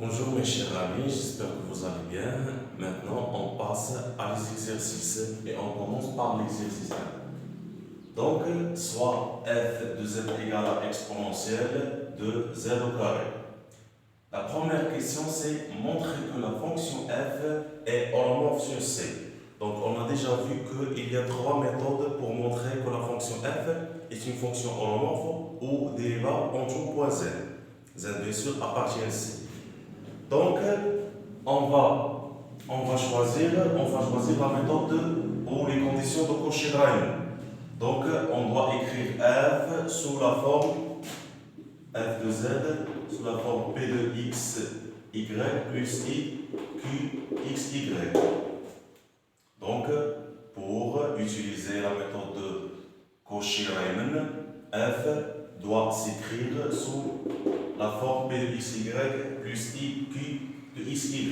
Bonjour mes chers amis, j'espère que vous allez bien. Maintenant, on passe à les exercices et on commence par l'exercice 1. Donc, soit f de z égale à exponentielle de z au carré. La première question, c'est montrer que la fonction f est holomorphe sur c. Donc, on a déjà vu qu'il y a trois méthodes pour montrer que la fonction f est une fonction holomorphe ou dérivable en tout point z. Z, bien sûr, appartient à c. Donc, on va choisir la méthode ou les conditions de Cauchy-Riemann. Donc, on doit écrire f sous la forme f de z sous la forme p de x y plus i q x y. Donc, pour utiliser la méthode de Cauchy-Riemann, f doit s'écrire sous la forme p de xy plus i q de xy.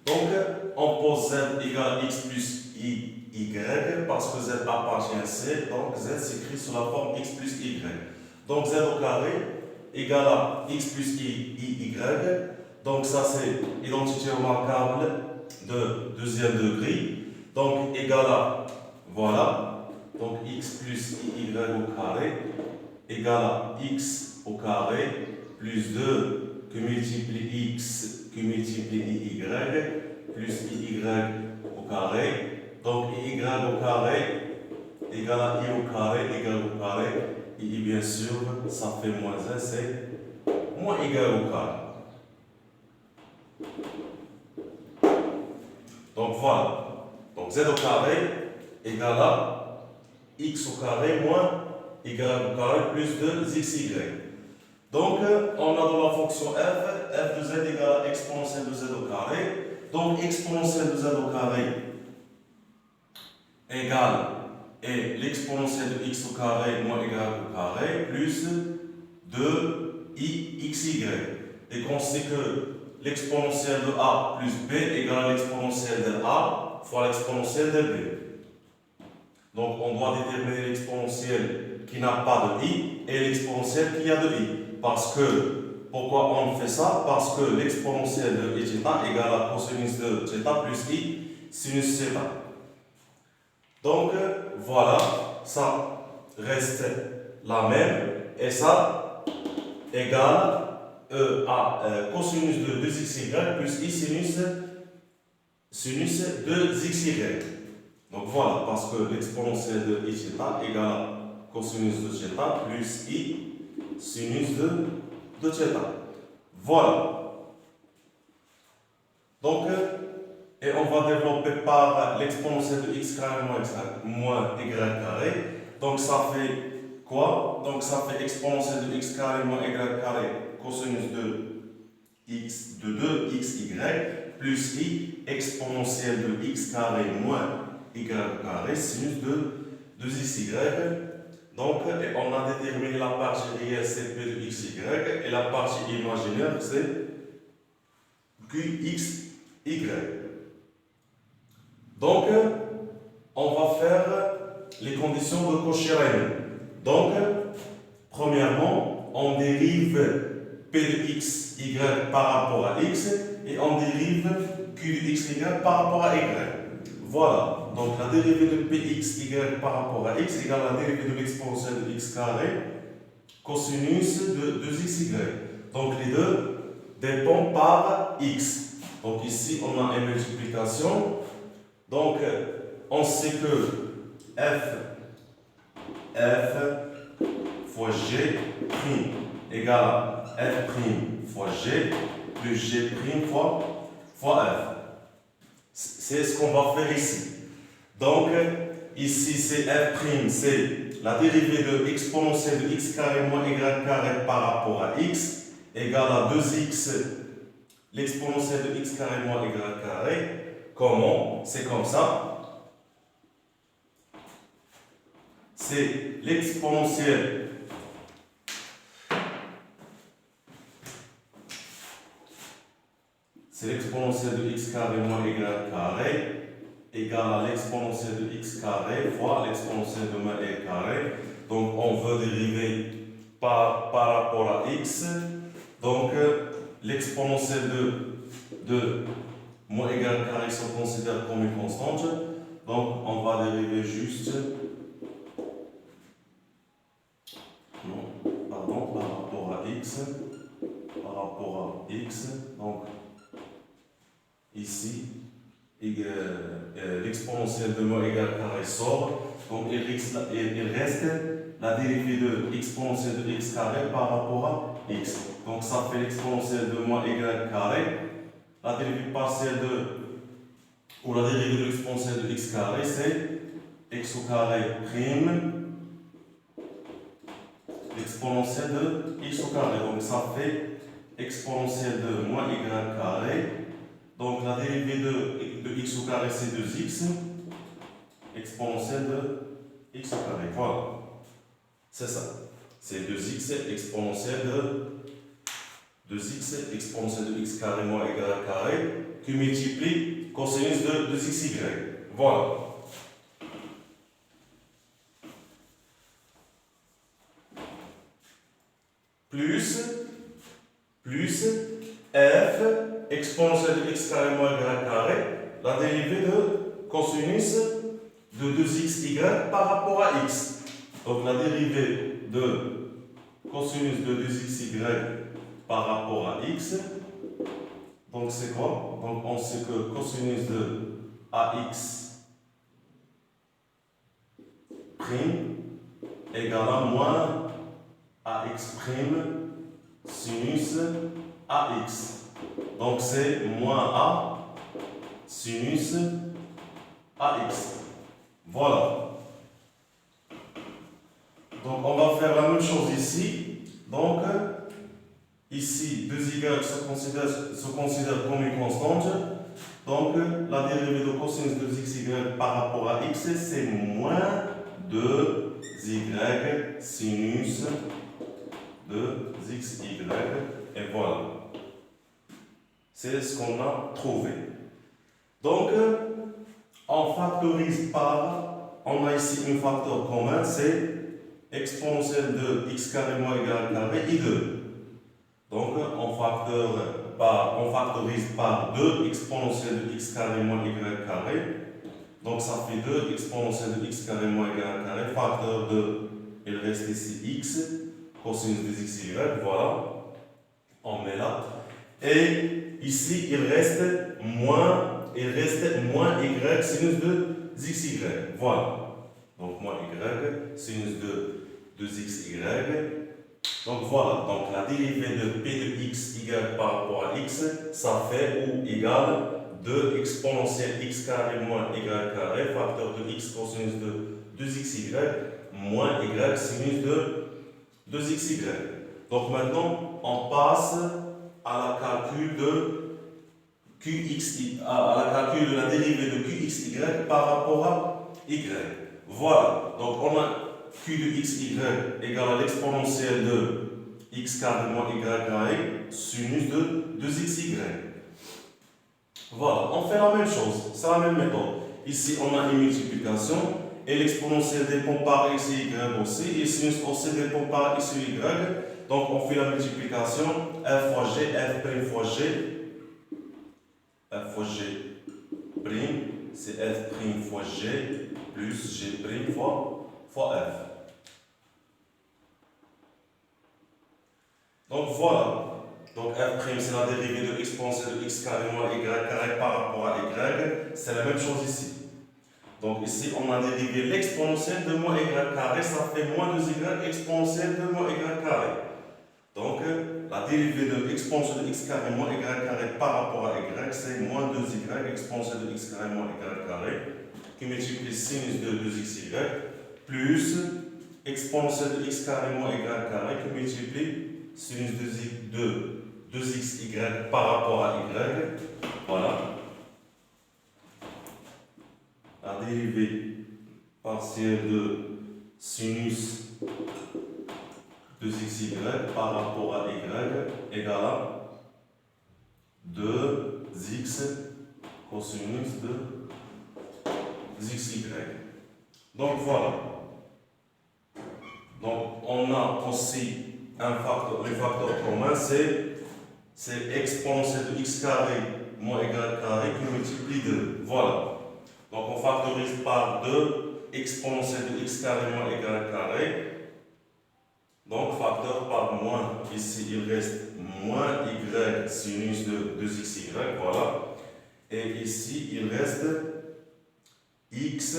Donc, on pose z égale x plus i y parce que z appartient à c, donc z s'écrit sous la forme x plus y. Donc z au carré égale à x plus i y. Donc ça c'est identité remarquable de deuxième degré. Donc égale à, voilà, donc x plus i y au carré égale à x au carré plus 2 que multiplie x que multiplie y plus y au carré. Donc y au carré égale à i au carré égale au carré. Et bien sûr, ça fait moins 1, c'est moins y au carré. Donc voilà. Donc z au carré égale à x au carré moins y au carré plus 2xy. Donc, on a dans la fonction f de z égale à exponentielle de z au carré. Donc, exponentielle de z au carré égale et l'exponentielle de x au carré moins y au carré plus 2ixy. Et qu'on sait que l'exponentielle de a plus b égale à l'exponentielle de a fois l'exponentielle de b. Donc, on doit déterminer l'exponentielle qui n'a pas de i et l'exponentielle qui a de i. Parce que, pourquoi on fait ça? Parce que l'exponentielle de θ égale à cosinus de θ plus i sinus θ. Donc, voilà, ça reste la même, et ça égale à cosinus de 2xy plus i sinus de xy. Donc voilà, parce que l'exponentielle de θ égale à cosinus de θ plus i sinus de θ. Voilà. Donc, et on va développer par l'exponentielle de x carré moins y carré. Donc ça fait quoi? Donc ça fait exponentielle de x carré moins y carré cosinus de x de 2xy plus i exponentielle de x carré moins y carré sinus de 2xy. Donc, on a déterminé la partie réelle, c'est p de xy, et la partie imaginaire, c'est qxy. Donc, on va faire les conditions de Cauchy-Riemann. Donc, premièrement, on dérive p de xy par rapport à x, et on dérive q de xy par rapport à y. Voilà. Donc la dérivée de pxy par rapport à x égale à la dérivée de l'exponentielle de x carré cosinus de 2xy. Donc les deux dépendent par x. Donc ici on a une multiplication. Donc on sait que f fois g' égale à f' fois g plus g' fois f. C'est ce qu'on va faire ici. Donc, ici, c'est f', c'est la dérivée de exponentielle de x carré moins y carré par rapport à x, égale à 2x, l'exponentielle de x carré moins y carré. Comment? C'est comme ça. C'est l'exponentielle de x carré moins y carré égale à l'exponentielle de x carré fois l'exponentielle de moins y carré. Donc on veut dériver par rapport à x. Donc l'exponentielle de moins égal carré se considère comme une constante. Donc on va dériver juste par rapport à x. Donc ici l'exponentielle de moins égal carré sort. Donc il reste la dérivée de exponentielle de x carré par rapport à x. Donc ça fait l'exponentielle de moins égal carré. La dérivée partielle ou la dérivée de l'exponentielle de x carré, c'est x au carré prime l'exponentielle de x au carré. Donc ça fait exponentielle de moins y carré. Donc la dérivée de x au carré, c'est 2x. Exponentielle de x au carré. Voilà. C'est ça. C'est 2x exponentielle de 2x exponentielle de x carré moins y carré qui multiplie cosinus de 2xy. Voilà. Plus f exponentielle de x carré moins y carré, la dérivée de cosinus de 2xy par rapport à x. Donc la dérivée de cosinus de 2xy par rapport à x, donc c'est quoi? Donc on sait que cosinus de ax prime égale à moins ax prime sinus ax. Donc c'est moins a sinus ax. Voilà. Donc on va faire la même chose ici. Donc ici 2y se considère comme une constante. Donc la dérivée de cosinus de xy par rapport à x, c'est moins 2y sinus de xy. Et voilà. C'est ce qu'on a trouvé. Donc on factorise par, on a ici un facteur commun, c'est exponentielle de x carré moins égal carré i2. Donc on factorise par 2 exponentielle de x carré moins y carré. Donc ça fait 2 exponentielle de x carré moins y carré, facteur de, il reste ici x, cosinus de xy, voilà. On met là. Et ici il reste moins y sinus de xy. Voilà. Donc moins y sinus de xy. Donc voilà, donc la dérivée de p de x y par rapport à x, ça fait ou égale 2 exponentielle x carré moins y carré, facteur de x cosinus de 2xy moins y sinus de 2xy. Donc maintenant, on passe à la calcul de à la calcul de la dérivée de qxy par rapport à y. Voilà, donc on a q de xy égale à l'exponentielle de x carré moins y carré sinus de 2xy. Voilà, on fait la même chose, c'est la même méthode. Ici, on a une multiplication et l'exponentielle dépend par x et y aussi, et sinus aussi dépend par x et y. Donc on fait la multiplication f fois g, f prime fois g, f fois g prime, c'est f prime fois g plus g prime fois f. Donc voilà. Donc f' c'est la dérivée de exponentielle de x carré moins y carré par rapport à y. C'est la même chose ici. Donc ici on a dérivé l'exponentielle de moins y carré, ça fait moins 2y exponentielle de moins y carré. Donc la dérivée de exponentielle de x carré moins y carré par rapport à y, c'est moins 2y exponentielle de x carré moins y carré qui multiplie sinus de 2xy plus exponentielle de x carré moins y carré qui multiplie sinus de 2xy par rapport à y. Voilà. La dérivée partielle de sinus 2xy par rapport à y égale à 2x cosinus de xy. Donc voilà. Donc on a aussi le facteur commun, c'est c'est exponentielle de x carré moins y carré qui multiplie 2. Voilà. Donc on factorise par 2 exponentielle de x carré moins y carré. Donc facteur par moins. Ici il reste moins y sinus de 2xy. Voilà. Et ici il reste x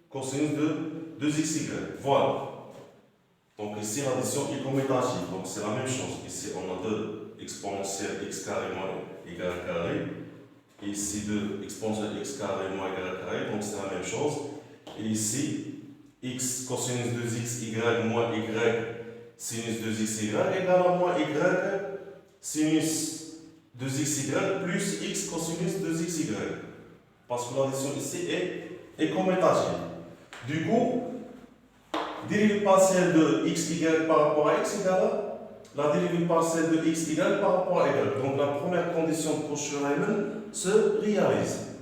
cosinus de 2xy. Voilà. Donc ici l'addition est commutative. Donc c'est la même chose. Ici on a 2 exponentielle x carré moins y carré. Ici 2 exponentielle x carré moins y carré. Donc c'est la même chose. Et ici x cosinus 2xy moins y sinus 2xy égale à moins y sinus 2xy plus x cosinus 2xy. Parce que l'addition ici est commutative. Du coup, dérivée partielle de xy par rapport à x égale à la dérivée partielle de xy par rapport à y. Donc la première condition de Cauchy-Riemann se réalise.